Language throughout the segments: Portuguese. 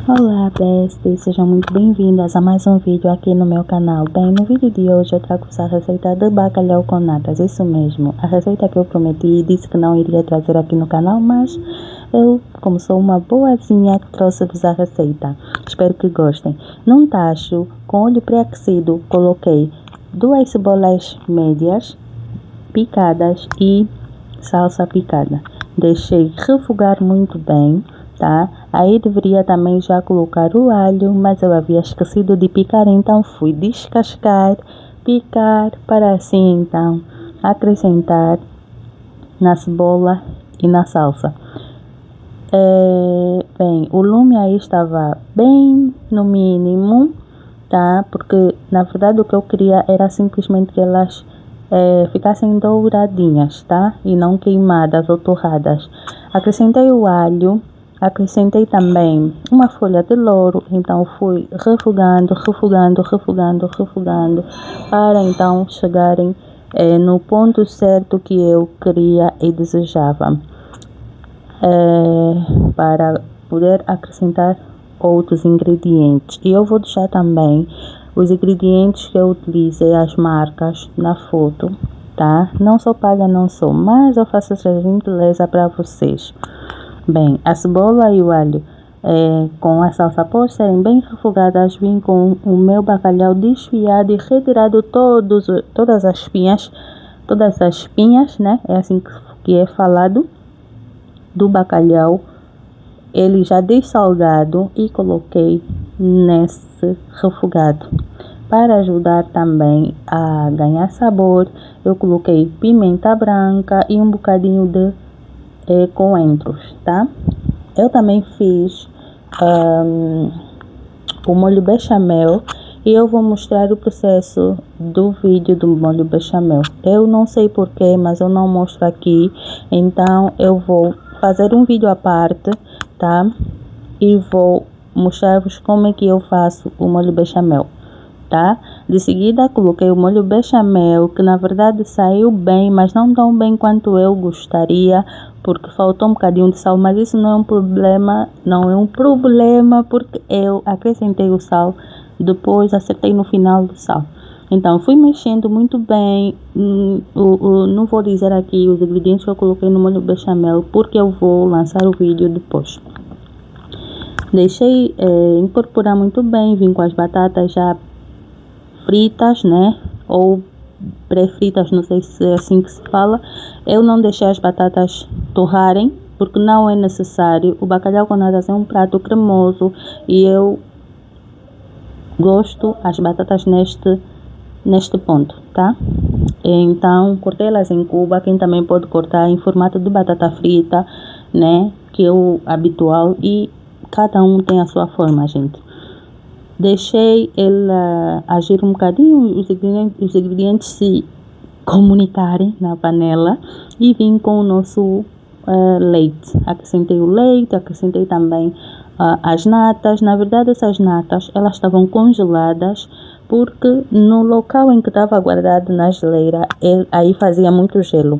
Olá, besties, sejam muito bem-vindas a mais um vídeo aqui no meu canal. Bem, no vídeo de hoje eu trago a receita de bacalhau com natas, isso mesmo, a receita que eu prometi e disse que não iria trazer aqui no canal, mas eu, como sou uma boazinha, trouxe-vos a receita. Espero que gostem. Num tacho com óleo pré-aquecido, coloquei 2 cebolas médias picadas e salsa picada. Deixei refogar muito bem, tá? Aí deveria também já colocar o alho, mas eu havia esquecido de picar, então fui descascar, picar, para assim então acrescentar na cebola e na salsa. Bem, o lume aí estava bem no mínimo, tá? Porque na verdade o que eu queria era simplesmente que elas ficassem douradinhas, tá? E não queimadas ou torradas. Acrescentei o alho. Acrescentei também uma folha de louro, então fui refogando para então chegarem no ponto certo que eu queria e desejava, para poder acrescentar outros ingredientes. E eu vou deixar também os ingredientes que eu utilizei, as marcas na foto, tá? Não sou paga, não sou, mas eu faço essa gentileza para vocês. Bem, a cebola e o alho com a salsa, após serem bem refogadas, vim com o meu bacalhau desfiado e retirado todas as espinhas, né? É assim que é falado, do bacalhau. Ele já dessalgado e coloquei nesse refogado. Para ajudar também a ganhar sabor, eu coloquei pimenta branca e um bocadinho de coentros, tá? Eu também fiz o molho bechamel e eu vou mostrar o processo do vídeo do molho bechamel. Eu não sei porquê, mas eu não mostro aqui, então eu vou fazer um vídeo à parte, tá? E vou mostrar-vos como é que eu faço o molho bechamel, tá? De seguida coloquei o molho bechamel, que na verdade saiu bem, mas não tão bem quanto eu gostaria, porque faltou um bocadinho de sal, mas isso não é um problema, porque eu acrescentei o sal, depois acertei no final do sal. Então fui mexendo muito bem. Não vou dizer aqui os ingredientes que eu coloquei no molho bechamel, porque eu vou lançar o vídeo depois. Deixei incorporar muito bem, vim com as batatas já fritas, né? Ou pré-fritas, não sei se é assim que se fala. Eu não deixei as batatas torrarem, porque não é necessário. O bacalhau com natas é um prato cremoso e eu gosto as batatas neste ponto, tá? Então cortei elas em cuba. Quem também pode cortar em formato de batata frita, né? Que é o habitual, e cada um tem a sua forma, gente. Deixei ela agir um bocadinho, os ingredientes se comunicarem na panela, e vim com o nosso leite. Acrescentei o leite, acrescentei também as natas. Na verdade, essas natas, elas estavam congeladas, porque no local em que estava guardado na geleira, aí fazia muito gelo.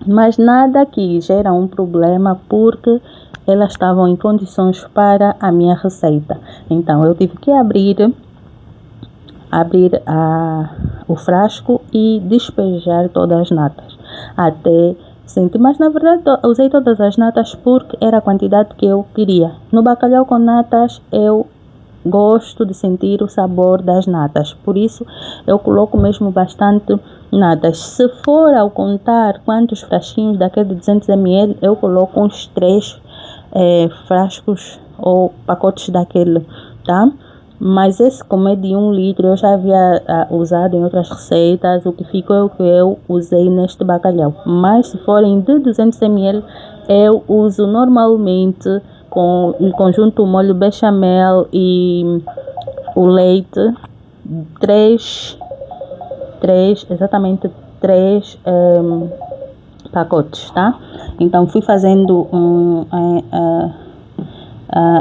Mas nada que gera um problema, porque elas estavam em condições para a minha receita. Então eu tive que abrir o frasco e despejar todas as natas até sentir. Mas na verdade usei todas as natas porque era a quantidade que eu queria. No bacalhau com natas eu gosto de sentir o sabor das natas, por isso eu coloco mesmo bastante natas. Se for ao contar quantos frasquinhos daquele de 200 ml, eu coloco uns 3 frascos ou pacotes daquele, tá? Mas esse, como é de 1 litro, eu já havia usado em outras receitas. O que ficou é o que eu usei neste bacalhau. Mas se forem de 200 ml, eu uso normalmente com o conjunto molho bechamel e o leite, exatamente 3 pacotes, tá? Então fui fazendo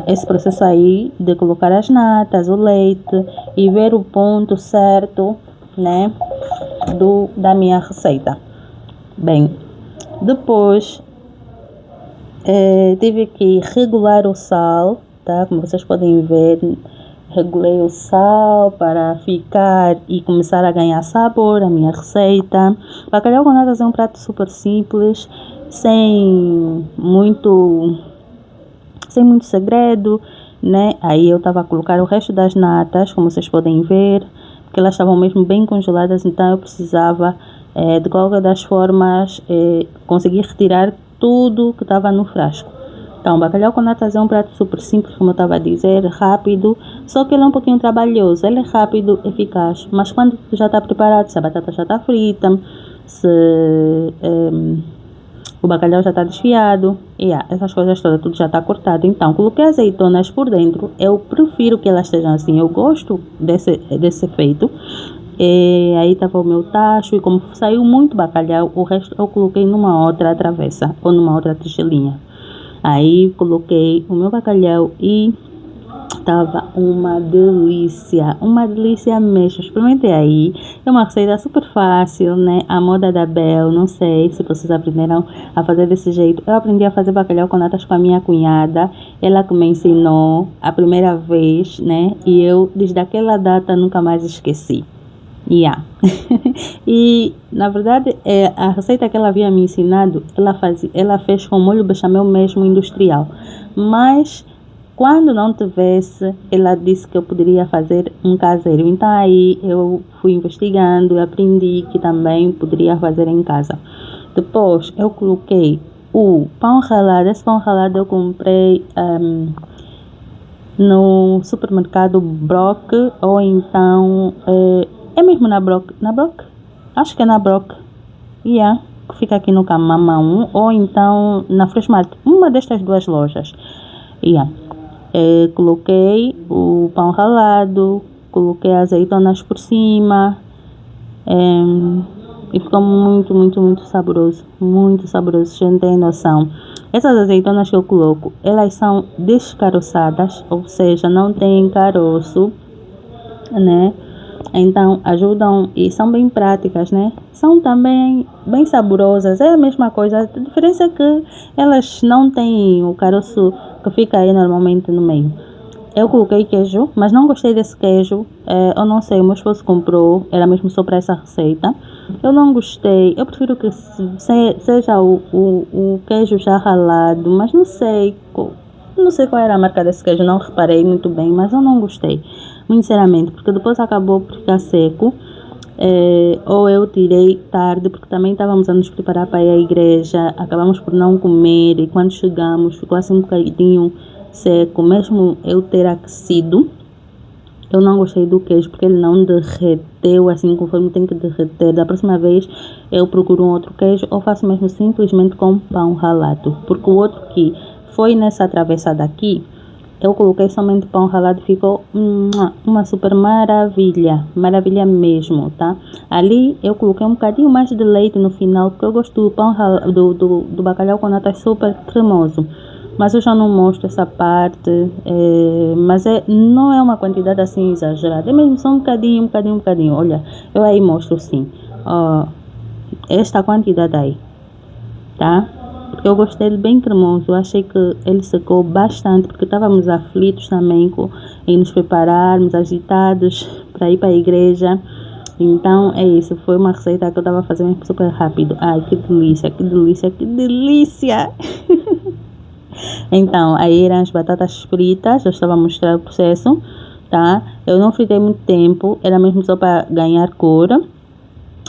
esse processo aí de colocar as natas, o leite, e ver o ponto certo, né, da minha receita. Bem, depois tive que regular o sal, tá? Como vocês podem ver, regulei o sal para ficar e começar a ganhar sabor a minha receita. Bacalhau com natas é um prato super simples, sem muito segredo, né? Aí eu estava a colocar o resto das natas, como vocês podem ver, porque elas estavam mesmo bem congeladas, então eu precisava de qualquer das formas conseguir retirar tudo que estava no frasco. Então, bacalhau com natas é um prato super simples, como eu estava a dizer, rápido, só que ele é um pouquinho trabalhoso. Ele é rápido, eficaz, mas quando já está preparado, se a batata já está frita, se o bacalhau já está desfiado, essas coisas todas, tudo já está cortado. Então, coloquei azeitonas por dentro. Eu prefiro que elas estejam assim, eu gosto desse efeito. E aí estava o meu tacho, e como saiu muito bacalhau, o resto eu coloquei numa outra travessa ou numa outra tigelinha. Aí coloquei o meu bacalhau e estava uma delícia mesmo. Experimentei aí. É uma receita super fácil, né? A moda da Bel, não sei se vocês aprenderam a fazer desse jeito. Eu aprendi a fazer bacalhau com natas com a minha cunhada. Ela que me ensinou a primeira vez, né? E eu, desde aquela data, nunca mais esqueci. E na verdade a receita que ela havia me ensinado, ela fez com molho bechamel mesmo industrial, mas quando não tivesse, ela disse que eu poderia fazer um caseiro. Então aí eu fui investigando e aprendi que também poderia fazer em casa. Depois eu coloquei o pão ralado. Esse pão ralado eu comprei no supermercado Brock, ou então é mesmo na Brock? Na Brock? Acho que é na Brock. Que fica aqui no Camama 1, ou então na Freshmart. Uma destas duas lojas. Coloquei o pão ralado, coloquei azeitonas por cima. E ficou muito saboroso. Muito saboroso, vocês não têm noção. Essas azeitonas que eu coloco, elas são descaroçadas, ou seja, não tem caroço, né? Então ajudam e são bem práticas, né? São também bem saborosas, é a mesma coisa. A diferença é que elas não têm o caroço que fica aí normalmente no meio. Eu coloquei queijo, mas não gostei desse queijo. Eu não sei, o meu esposo comprou, era mesmo só para essa receita. Eu não gostei, eu prefiro que seja o queijo já ralado, mas não sei qual era a marca desse queijo, não reparei muito bem, mas eu não gostei, muito sinceramente, porque depois acabou por ficar seco. Ou eu tirei tarde, porque também estávamos a nos preparar para ir à igreja, acabamos por não comer, e quando chegamos ficou assim um bocadinho seco, mesmo eu ter aquecido. Eu não gostei do queijo porque ele não derreteu assim conforme tem que derreter. Da próxima vez eu procuro um outro queijo ou faço mesmo simplesmente com pão ralado, porque o outro que foi nessa travessa daqui, eu coloquei somente pão ralado e ficou uma super maravilha mesmo, tá? Ali eu coloquei um bocadinho mais de leite no final, porque eu gosto do pão ralado, do bacalhau com natas super cremoso. Mas eu já não mostro essa parte, mas não é uma quantidade assim exagerada, é mesmo só um bocadinho. Olha, eu aí mostro sim, esta quantidade aí, tá? Porque eu gostei dele bem cremoso, eu achei que ele secou bastante, porque estávamos aflitos também em nos prepararmos, agitados para ir para a igreja. Então é isso, foi uma receita que eu estava fazendo super rápido. Ai, que delícia! Então, aí eram as batatas fritas, eu estava a mostrar o processo, tá? Eu não fritei muito tempo, era mesmo só para ganhar cor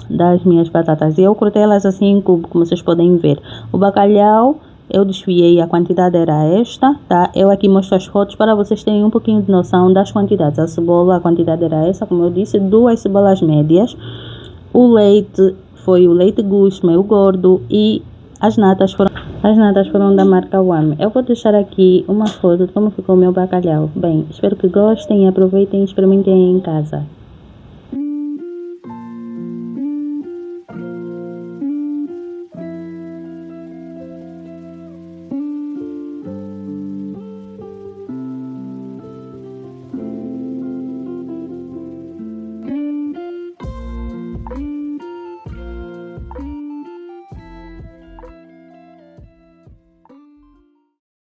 das minhas batatas. E eu cortei elas assim em cubo, como vocês podem ver. O bacalhau, eu desfiei, a quantidade era esta, tá? Eu aqui mostro as fotos para vocês terem um pouquinho de noção das quantidades. A cebola, a quantidade era essa, como eu disse, 2 cebolas médias. O leite foi o leite Gush, meio gordo, e as natas foram da marca Wame. Eu vou deixar aqui uma foto de como ficou o meu bacalhau. Bem, espero que gostem, aproveitem e experimentem em casa.